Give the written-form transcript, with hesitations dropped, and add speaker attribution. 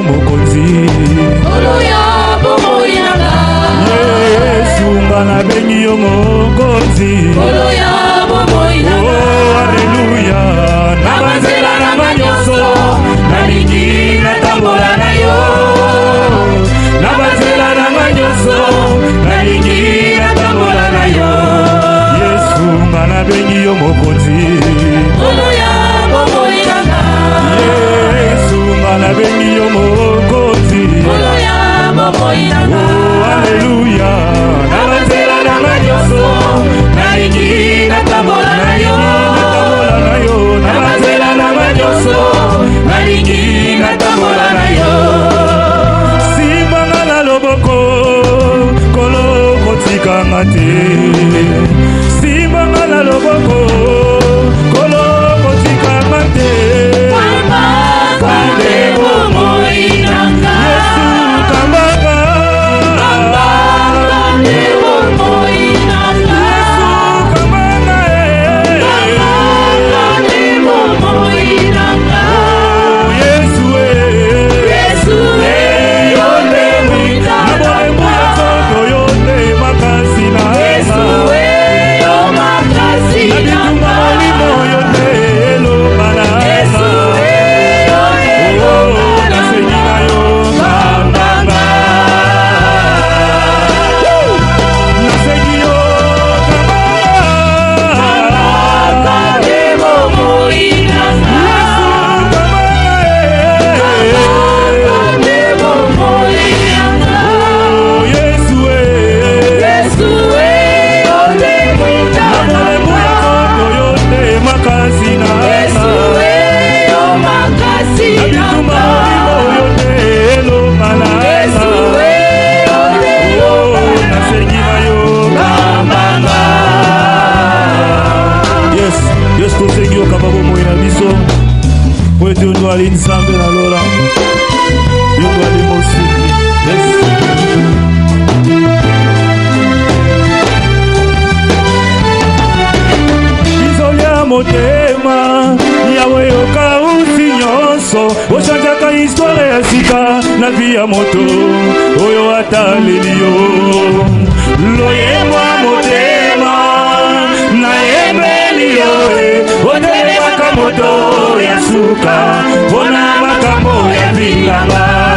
Speaker 1: yo mokonzi. Yesu ngana bengi yo mokonzi. Oh, alleluia. Nabanzela na manyoso, nalingi natambola na yo. Nabanzela na manyoso, nalingi natambola na yo. Yesu ngana bengi yo mokonzi. Yesu ngana bengi yo mokonzi. Oh, alleluia. Nabanzela na manyoso, nalingi natambola na yo. Nabanzela na manyoso, nalingi natambola na yo. Simanga na loboko, kolo kotika ngate. Simanga na loboko, kolo kotika ngate. Kande bomo inanga. Yesu kambanga. Kande bomo inanga. Yesu kambanga. Kande bomo inanga. Oh, Yesu Yesu yonde mwita. Naboe mbuya soto yonde makasina. Yesu yo makasina. Nabituma molimo yonde elo mana. Yesu Nzambe na lola yo twali mosiki. Yes. Bizolia motema yawe yoka usi nyonso oshanjaka histoire ya sika na vi ya moto oyo ataleli yo. Loyemwa motema na yembeli yo otelemaka moto ya suka ona makambo ya bilanga.